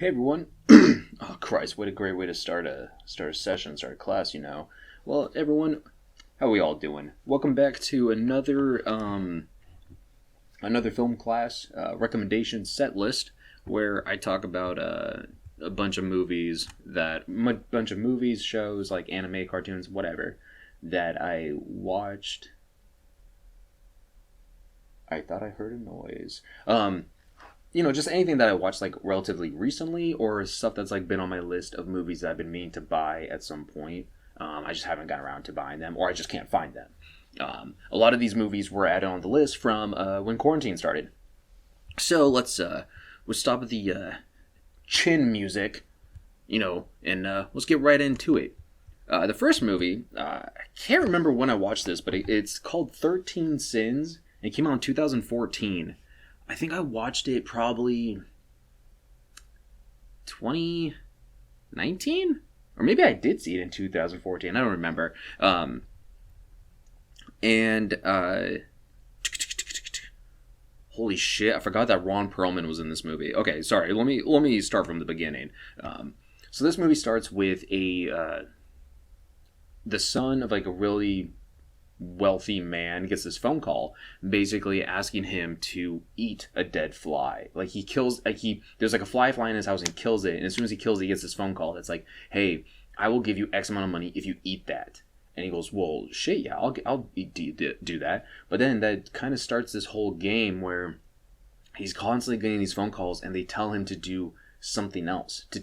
Hey everyone. Oh Christ, what a great way to start a session, start a class, Well, everyone, how are we all doing? Welcome back to another film class recommendation set list where I talk about a bunch of movies shows like anime, cartoons, whatever that I watched. I thought I heard a noise. Just anything that I watched like relatively recently, or stuff that's like been on my list of movies that I've been meaning to buy at some point. I just haven't gotten around to buying them, or I just can't find them. A lot of these movies were added on the list from when quarantine started. So we'll stop at the chin music, and let's get right into it. The first movie, I can't remember when I watched this, but it's called 13 Sins. It came out in 2014. I think I watched it probably 2019? Or maybe I did see it in 2014. I don't remember. Holy shit, I forgot that Ron Perlman was in this movie. Okay, sorry, let me start from the beginning. So this movie starts with the son of like a really wealthy man gets this phone call basically asking him to eat a dead fly. There's like a fly in his house and he kills it, and as soon as he kills it, he gets this phone call that's like, hey, I will give you X amount of money if you eat that. And he goes, well, shit, yeah, I'll do that. But then that kind of starts this whole game where he's constantly getting these phone calls and they tell him to do something else, do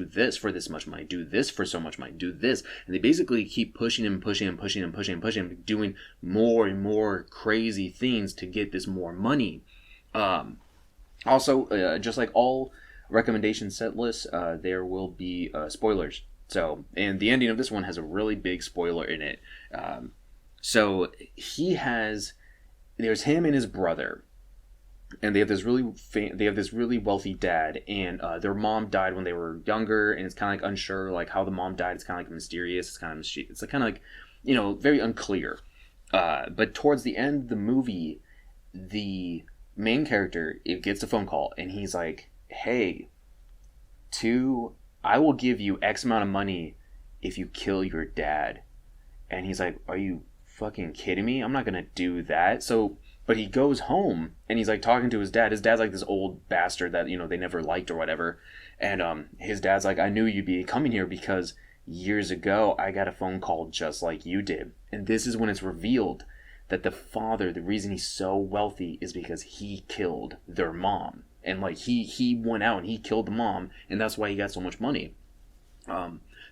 this for this much money, do this for so much money, do this, and they basically keep pushing him, doing more and more crazy things to get this more money. Also, just like all recommendation set lists, there will be spoilers. So, and the ending of this one has a really big spoiler in it. So there's him and his brother. And they have this really wealthy dad, and their mom died when they were younger, and it's kind of like unsure like how the mom died. It's kind of like mysterious. It's kind of like very unclear. But towards the end of the movie, the main character gets a phone call, and he's like, "Hey, I will give you X amount of money if you kill your dad." And he's like, "Are you fucking kidding me? I'm not gonna do that." But he goes home and he's like talking to his dad. His dad's like this old bastard that, they never liked or whatever. And his dad's like, I knew you'd be coming here because years ago I got a phone call just like you did. And this is when it's revealed that the father, the reason he's so wealthy is because he killed their mom. And like he went out and he killed the mom, and that's why he got so much money.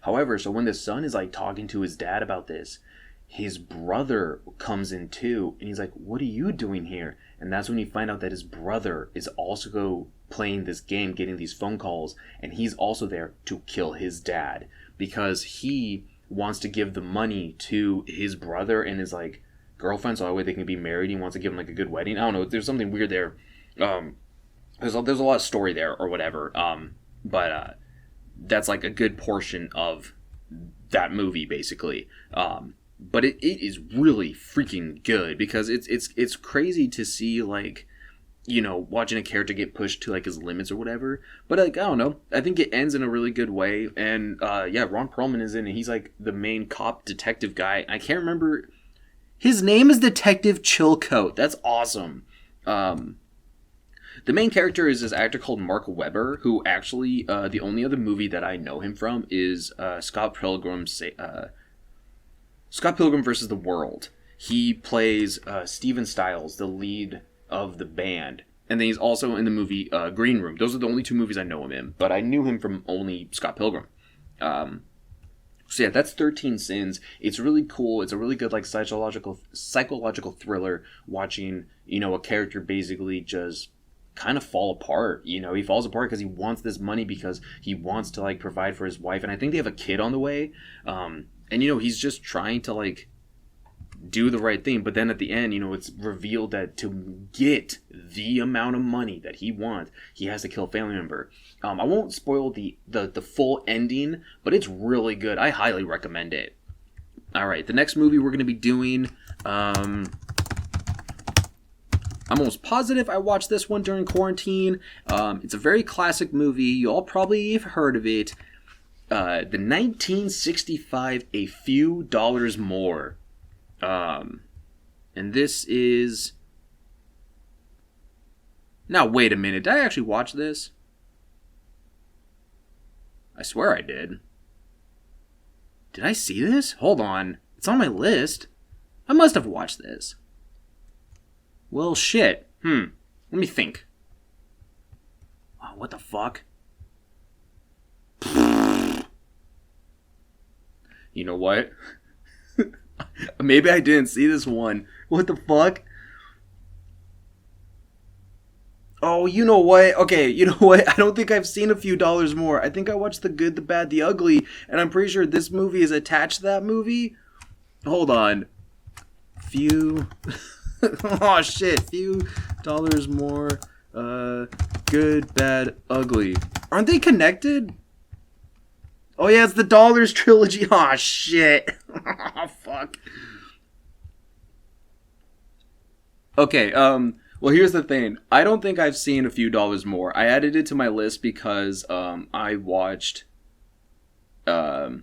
However, so when the son is like talking to his dad about this, his brother comes in too, and he's like, what are you doing here? And that's when you find out that his brother is also playing this game, getting these phone calls, and he's also there to kill his dad because he wants to give the money to his brother and his like girlfriend so that way they can be married. He wants to give him like a good wedding. I don't know, there's something weird there. There's a lot of story there or whatever. But that's like a good portion of that movie basically. But it is really freaking good because it's crazy to see like, watching a character get pushed to like his limits or whatever. But like, I don't know, I think it ends in a really good way. And Ron Perlman is in it. He's like the main cop detective guy. I can't remember. His name is Detective Chilcote. That's awesome. The main character is this actor called Mark Webber, who actually the only other movie that I know him from is Scott Pilgrim vs. the World. He plays Steven Stiles, the lead of the band. And then he's also in the movie Green Room. Those are the only two movies I know him in. But I knew him from only Scott Pilgrim. So yeah, that's 13 Sins. It's really cool. It's a really good like psychological thriller watching, a character basically just kind of fall apart. He falls apart because he wants this money because he wants to like provide for his wife. And I think they have a kid on the way. And, he's just trying to, like, do the right thing. But then at the end, it's revealed that to get the amount of money that he wants, he has to kill a family member. I won't spoil the full ending, but it's really good. I highly recommend it. All right, the next movie we're going to be doing I'm almost positive I watched this one during quarantine. It's a very classic movie. You all probably have heard of it. The 1965 A Few Dollars More. And this is... Now, wait a minute. Did I actually watch this? I swear I did. Did I see this? Hold on. It's on my list. I must have watched this. Well, shit. Let me think. Oh, what the fuck? You know what? Maybe I didn't see this one. What the fuck? Oh, you know what? Okay, you know what? I don't think I've seen A Few Dollars More. I think I watched The Good, the Bad, the Ugly, and I'm pretty sure this movie is attached to that movie. Hold on. Few... oh, shit. Few Dollars More. Good, Bad, Ugly. Aren't they connected? Oh, yeah, it's the Dollars trilogy. Oh, shit. Oh, fuck. Okay, well, here's the thing. I don't think I've seen A Few Dollars More. I added it to my list because I watched The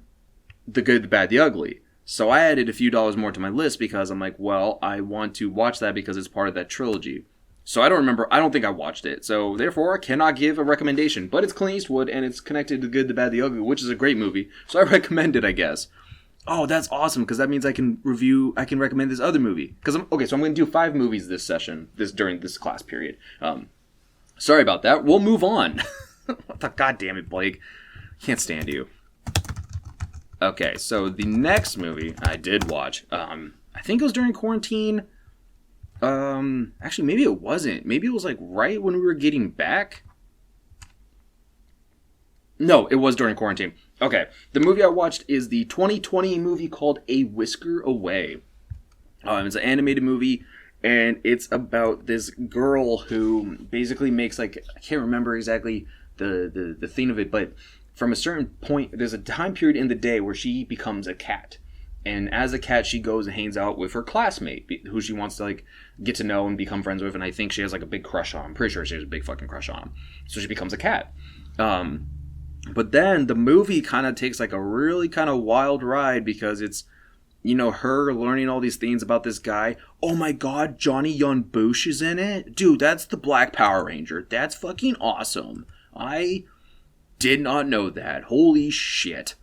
Good, the Bad, the Ugly. So I added A Few Dollars More to my list because I'm like, well, I want to watch that because it's part of that trilogy. So I don't think I watched it. So therefore, I cannot give a recommendation. But it's Clint Eastwood and it's connected to The Good, the Bad, the Ugly, which is a great movie. So I recommend it, I guess. Oh, that's awesome, because that means I can recommend this other movie. So I'm going to do 5 movies this session, during this class period. Sorry about that. We'll move on. God damn it, Blake. Can't stand you. Okay, so the next movie I did watch, I think it was during quarantine. Actually, maybe it wasn't. Maybe it was like right when we were getting back. No, it was during quarantine. Okay, the movie I watched is the 2020 movie called A Whisker Away. It's an animated movie, and it's about this girl who basically makes, like, I can't remember exactly the theme of it, but from a certain point, there's a time period in the day where she becomes a cat. And as a cat, she goes and hangs out with her classmate, who she wants to, like, get to know and become friends with, and I think she has, like, a big crush on him. I'm pretty sure she has a big fucking crush on him. So she becomes a cat. But then the movie kind of takes like a really kind of wild ride because it's, you know, her learning all these things about this guy. Oh my god, Johnny Yun Bush is in it? Dude, that's the Black Power Ranger. That's fucking awesome. I did not know that. Holy shit.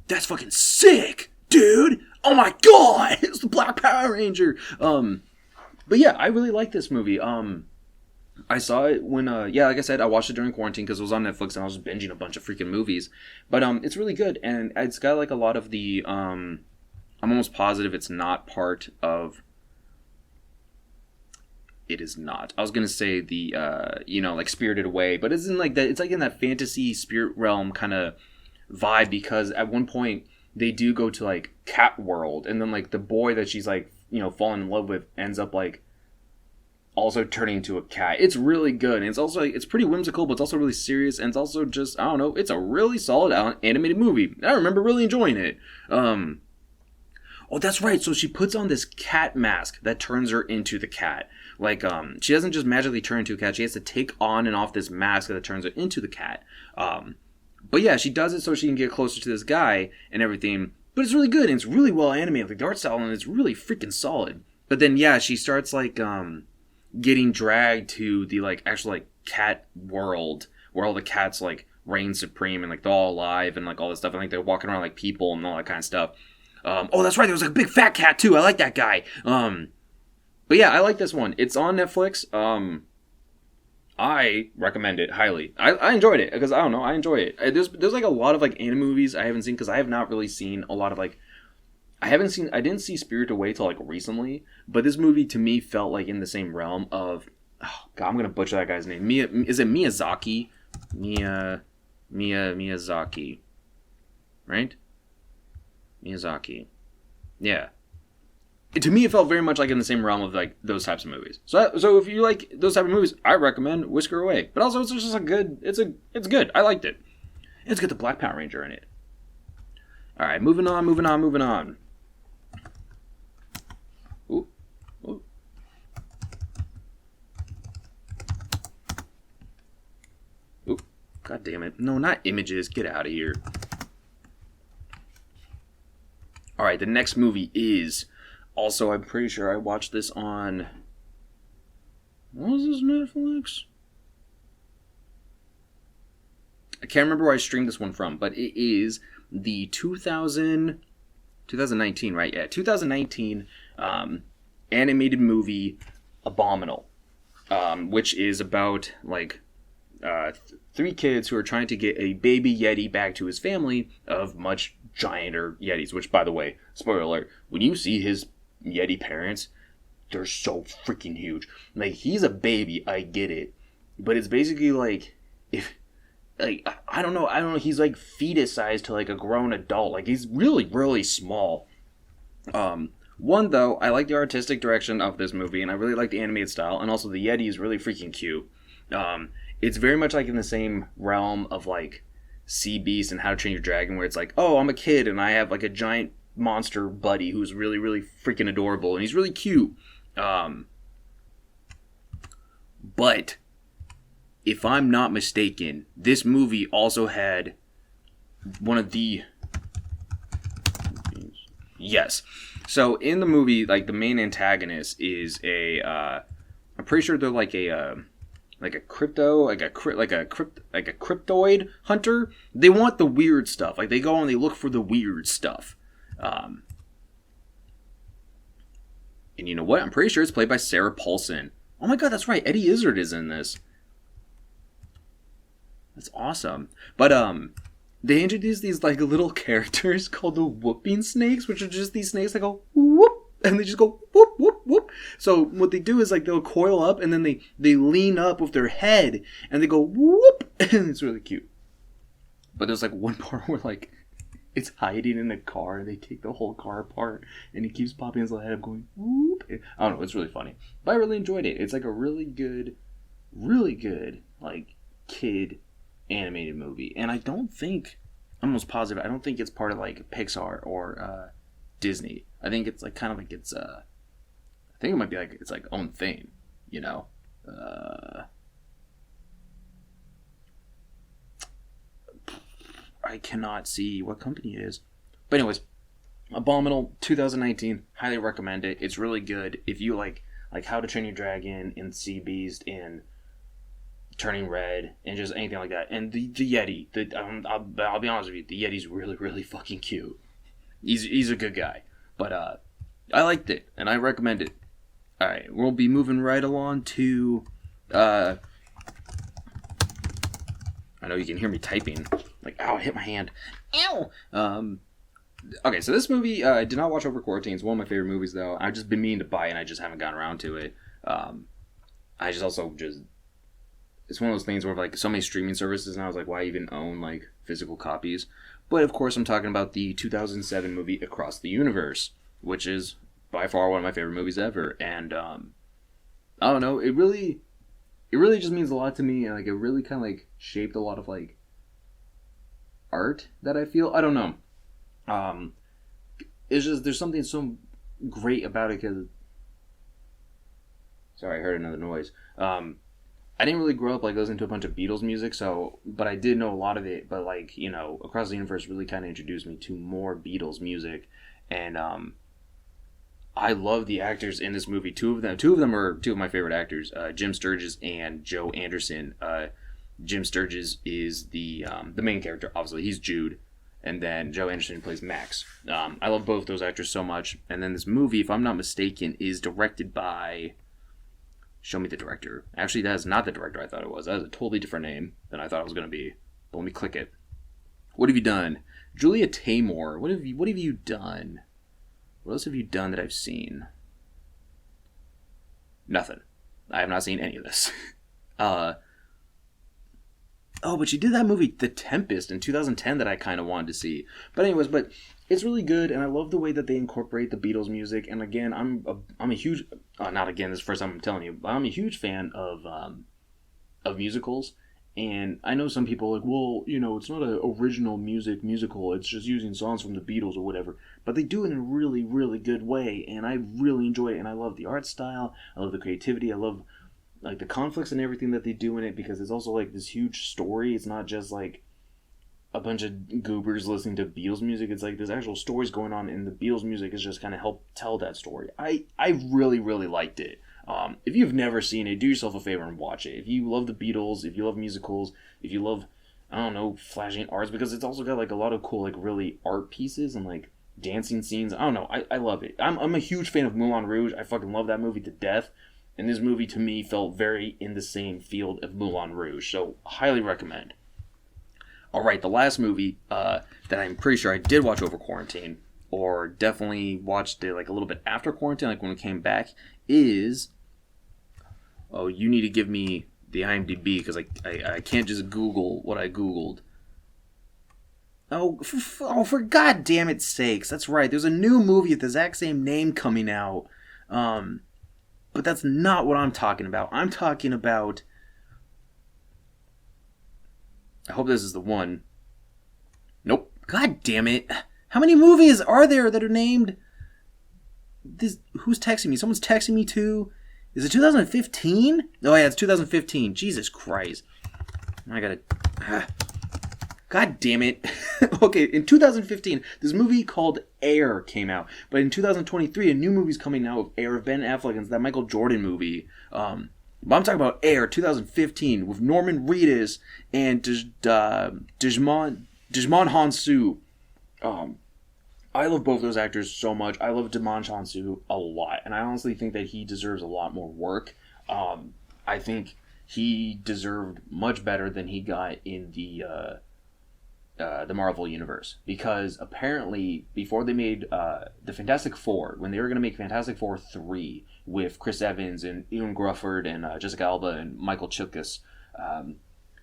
That's fucking sick, dude. Oh my god, it's the Black Power Ranger. But yeah, I really like this movie. I saw it when, like I said, I watched it during quarantine because it was on Netflix and I was binging a bunch of freaking movies. But it's really good, and it's got like a lot of the, I'm almost positive it's not part of, it is not. I was going to say the, like Spirited Away, but it's in like that, it's like in that fantasy spirit realm kind of vibe because at one point they do go to like Cat World, and then like the boy that she's like, falling in love with ends up like, also turning into a cat. It's really good, and it's also it's pretty whimsical, but it's also really serious, and it's also just, I don't know, it's a really solid animated movie. I remember really enjoying it. Oh, that's right. So she puts on this cat mask that turns her into the cat. Like, she doesn't just magically turn into a cat. She has to take on and off this mask that turns her into the cat. But yeah, she does it so she can get closer to this guy and everything. But it's really good, and it's really well animated. Like, the art style, and it's really freaking solid. But then, yeah, she starts, like, getting dragged to the like actual like cat world where all the cats like reign supreme and like they're all alive and like all this stuff, and like they're walking around like people and all that kind of stuff. Oh, that's right, there was like a big fat cat too. I like that guy. But yeah, I like this one. It's on Netflix. I recommend it highly. I enjoyed it because I don't know, I enjoy it. There's like a lot of like anime movies I haven't seen because I have not really seen a lot of like, I didn't see Spirited Away till like recently, but this movie to me felt like in the same realm of, oh god, I'm gonna butcher that guy's name. Is it Miyazaki? Miyazaki, right? Miyazaki, yeah. To me, it felt very much like in the same realm of like those types of movies. So if you like those type of movies, I recommend Whisker Away. But also, it's just a good. It's good. I liked it. It's got the Black Power Ranger in it. All right, moving on. Ooh. damn it. No, not images. Get out of here. Alright, the next movie is... Also, I'm pretty sure I watched this on... What was this, Netflix? I can't remember where I streamed this one from, but it is the 2019, right? Yeah, 2019 animated movie Abominable, which is about, like, three kids who are trying to get a baby Yeti back to his family of much gianter Yetis, which, by the way, spoiler alert, when you see his Yeti parents, they're so freaking huge. Like, he's a baby, I get it, but it's basically like, if... Like, I don't know, he's like fetus sized to like a grown adult. Like, he's really, really small. One, though, I like the artistic direction of this movie, and I really like the animated style, and also the Yeti is really freaking cute. It's very much like in the same realm of like Sea Beast and How to Train Your Dragon, where it's like, oh, I'm a kid, and I have like a giant monster buddy who's really, really freaking adorable, and he's really cute. But... if I'm not mistaken, this movie also had one of the... Yes. So, in the movie, like, the main antagonist is a... I'm pretty sure they're like a cryptoid hunter. They want the weird stuff. Like, they go and they look for the weird stuff. And you know what? I'm pretty sure it's played by Sarah Paulson. Oh my god, that's right. Eddie Izzard is in this. That's awesome. But, they introduced these, like, little characters called the whooping snakes, which are just these snakes that go, whoop, and they just go, whoop, whoop, whoop. So, what they do is, like, they'll coil up, and then they lean up with their head, and they go, whoop, and it's really cute. But there's, like, one part where, like, it's hiding in a car, and they take the whole car apart, and it keeps popping his little head up going, whoop. I don't know, it's really funny. But I really enjoyed it. It's, like, a really good, like, kid animated movie, and I don't think, I'm almost positive, I don't think it's part of like Pixar or Disney. I think it's like kind of like it's I think it might be like it's like own thing, you know. I cannot see what company it is, but anyways, Abominable 2019, highly recommend it. It's really good. If you like How to Train Your Dragon and Sea Beast and Turning Red and just anything like that, and the Yeti, I'll be honest with you, the Yeti's really, really fucking cute. He's a good guy, but I liked it and I recommend it. All right, we'll be moving right along to I know you can hear me typing, like, ow, I hit my hand, ow. Okay, so this movie I did not watch over quarantine. It's one of my favorite movies, though. I've just been meaning to buy it and I just haven't gotten around to it. It's one of those things where, like, so many streaming services, and I was like, why even own, like, physical copies? But, of course, I'm talking about the 2007 movie Across the Universe, which is by far one of my favorite movies ever. And, I don't know, it really just means a lot to me, and, like, it really kind of, like, shaped a lot of, like, art that I feel. I don't know. It's just, there's something so great about it, because... Sorry, I heard another noise. I didn't really grow up, like, listening to a bunch of Beatles music, but I did know a lot of it, but, like, you know, Across the Universe really kind of introduced me to more Beatles music, and, I love the actors in this movie. Two of them are two of my favorite actors, Jim Sturgis and Joe Anderson. Jim Sturgis is the main character, obviously, he's Jude, and then Joe Anderson plays Max. I love both those actors so much, and then this movie, if I'm not mistaken, is directed by... Show me the director. Actually, that is not the director I thought it was. That is a totally different name than I thought it was going to be. But let me click it. What have you done? Julia Taymor. What have you done? What else have you done that I've seen? Nothing. I have not seen any of this. But she did that movie, The Tempest, in 2010 that I kind of wanted to see. But anyways, it's really good, and I love the way that they incorporate the Beatles music. And again, I'm a huge, not again, this is the first time I'm telling you, but I'm a huge fan of musicals. And I know some people are like, well, you know, it's not an original musical, it's just using songs from the Beatles or whatever. But they do it in a really, really good way, and I really enjoy it. And I love the art style, I love the creativity, I love like the conflicts and everything that they do in it, because it's also like this huge story. It's not just like a bunch of goobers listening to Beatles music. It's like there's actual stories going on, and the Beatles music is just kind of help tell that story. I really, really liked it. If you've never seen it, do yourself a favor and watch it. If you love the Beatles, if you love musicals, if you love, I don't know, flashing arts, because it's also got like a lot of cool, like really art pieces and like dancing scenes. I don't know. I love it. I'm a huge fan of Moulin Rouge. I fucking love that movie to death. And this movie to me felt very in the same field of Moulin Rouge. So highly recommend. Alright, the last movie that I'm pretty sure I did watch over quarantine, or definitely watched it like a little bit after quarantine, like when we came back, is... Oh, you need to give me the IMDb, because I can't just Google what I Googled. Oh, for God damn its sakes, that's right. There's a new movie with the exact same name coming out. But that's not what I'm talking about. I'm talking about... I hope this is the one. Nope. God damn it. How many movies are there that are named... This? Who's texting me? Someone's texting me too. Is it 2015? Oh yeah, it's 2015. Jesus Christ. I gotta... God damn it. Okay, in 2015, this movie called Air came out. But in 2023, a new movie's coming out of Air of Ben Affleck, and it's that Michael Jordan movie. But I'm talking about Air 2015 with Norman Reedus and Djimon Hounsou. I love both those actors so much. I love Djimon Hounsou a lot, and I honestly think that he deserves a lot more work. I think he deserved much better than he got in the Marvel Universe, because apparently before they made the Fantastic Four, when they were going to make Fantastic Four 3 with Chris Evans and Ewan Grufford and Jessica Alba and Michael Chiklis, Djimon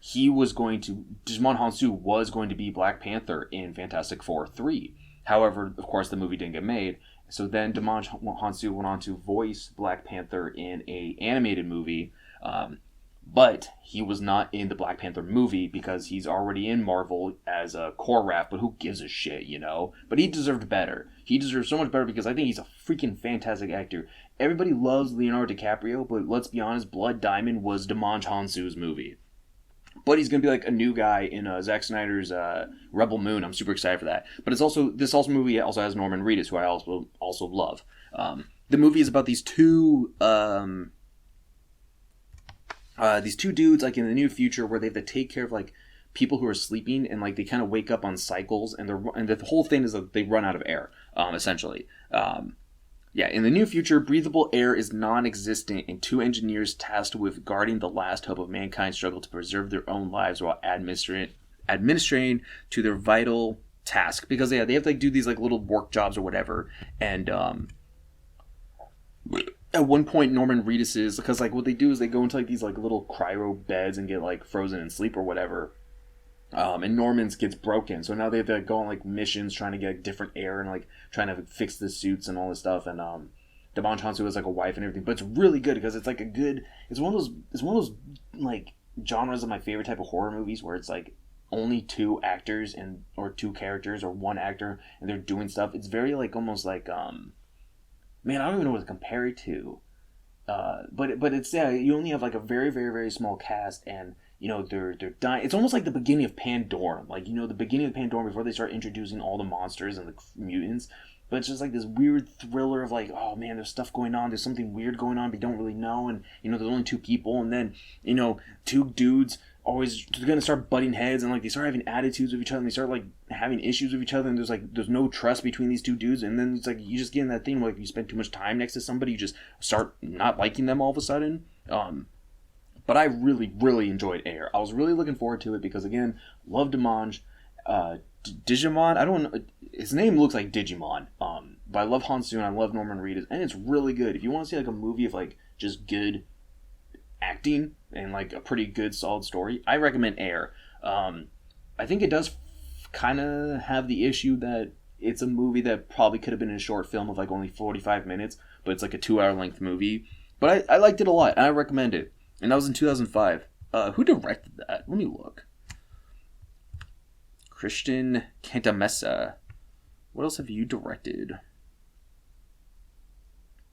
Hounsou was going to be Black Panther in Fantastic Four 3. However, of course, the movie didn't get made. So then Djimon Hounsou went on to voice Black Panther in a animated movie. But he was not in the Black Panther movie because he's already in Marvel as a Korra, but who gives a shit, you know? But he deserved better. He deserves so much better because I think he's a freaking fantastic actor. Everybody loves Leonardo DiCaprio, but let's be honest, Blood Diamond was Djimon Hounsou's movie. But he's going to be like a new guy in Zack Snyder's Rebel Moon. I'm super excited for that. But this movie also has Norman Reedus, who I also love. The movie is about these two dudes, like in the new future, where they have to take care of like people who are sleeping, and like they kind of wake up on cycles, and the whole thing is that they run out of air, essentially. In the new future, breathable air is non-existent, and two engineers tasked with guarding the last hope of mankind struggle to preserve their own lives while administering to their vital task. Because they have to like do these like little work jobs or whatever, and at one point, Norman Reedus is, because like what they do is they go into like these like little cryo beds and get like frozen in sleep or whatever. And Norman's gets broken, so now they have to go on like missions trying to get different air and like trying to fix the suits and all this stuff. And Djimon Hounsou has like a wife and everything, but it's really good because it's like it's one of those like genres of my favorite type of horror movies where it's like only two actors or two characters or one actor and they're doing stuff. It's very like almost like man, I don't even know what to compare it to. But it's you only have like a very, very, very small cast, and you know they're dying. It's almost like the beginning of Pandorum, like, you know, the beginning of Pandorum before they start introducing all the monsters and the mutants. But it's just like this weird thriller of like, oh man, there's stuff going on, there's something weird going on, but you don't really know, and you know there's only two people, and then you know two dudes always gonna start butting heads, and like they start having attitudes with each other, and they start like having issues with each other, and there's no trust between these two dudes, and then it's like you just get in that thing where like you spend too much time next to somebody, you just start not liking them all of a sudden. But I really, really enjoyed Air. I was really looking forward to it because, again, love Digimon. I don't know, his name looks like Digimon. But I love Hounsou and I love Norman Reedus, and it's really good. If you want to see like a movie of like just good acting and like a pretty good solid story, I recommend Air. I think it does kind of have the issue that it's a movie that probably could have been a short film of like only 45 minutes, but it's like a 2-hour length movie. But I liked it a lot, and I recommend it. And that was in 2005. Who directed that? Let me look. Christian Cantamessa. What else have you directed?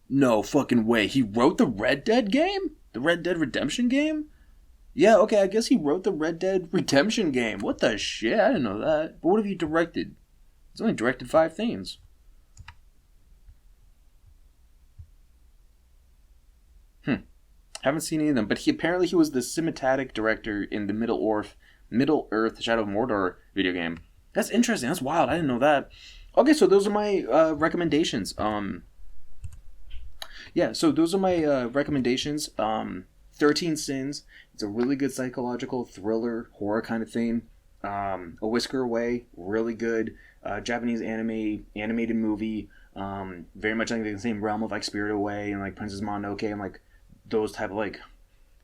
No fucking way. He wrote the Red Dead game? The Red Dead Redemption game? Yeah, okay, I guess he wrote the Red Dead Redemption game. What the shit? I didn't know that. But what have you directed? He's only directed 5 things. Haven't seen any of them, but he was the cinematic director in the Middle Earth Shadow of Mordor video game. That's interesting. That's wild. I didn't know that. Okay, so those are my recommendations. Yeah, so those are my recommendations. 13 Sins. It's a really good psychological thriller, horror kind of thing. A Whisker Away, really good. Japanese animated movie. Very much like the same realm of like Spirit Away and like Princess Mononoke and like those type of like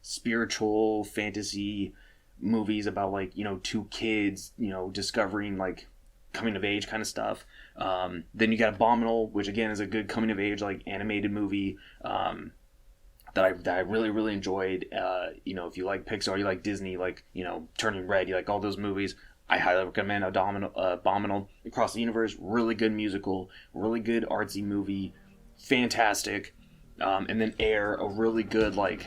spiritual fantasy movies about like, you know, 2 kids, you know, discovering like coming of age kind of stuff. Then you got Abominable, which again is a good coming of age like animated movie that I really, really enjoyed. You know, if you like Pixar, you like Disney, like, you know, Turning Red, you like all those movies, I highly recommend Abominable. Across the Universe, really good musical, really good artsy movie, fantastic. And then Air, a really good, like,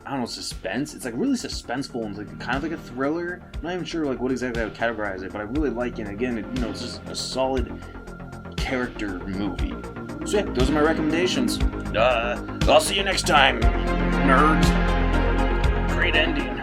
I don't know, suspense. It's like really suspenseful and like kind of like a thriller. I'm not even sure like what exactly I would categorize it, but I really like it. And again, you know, it's just a solid character movie. So yeah, those are my recommendations. I'll see you next time, nerds. Great ending.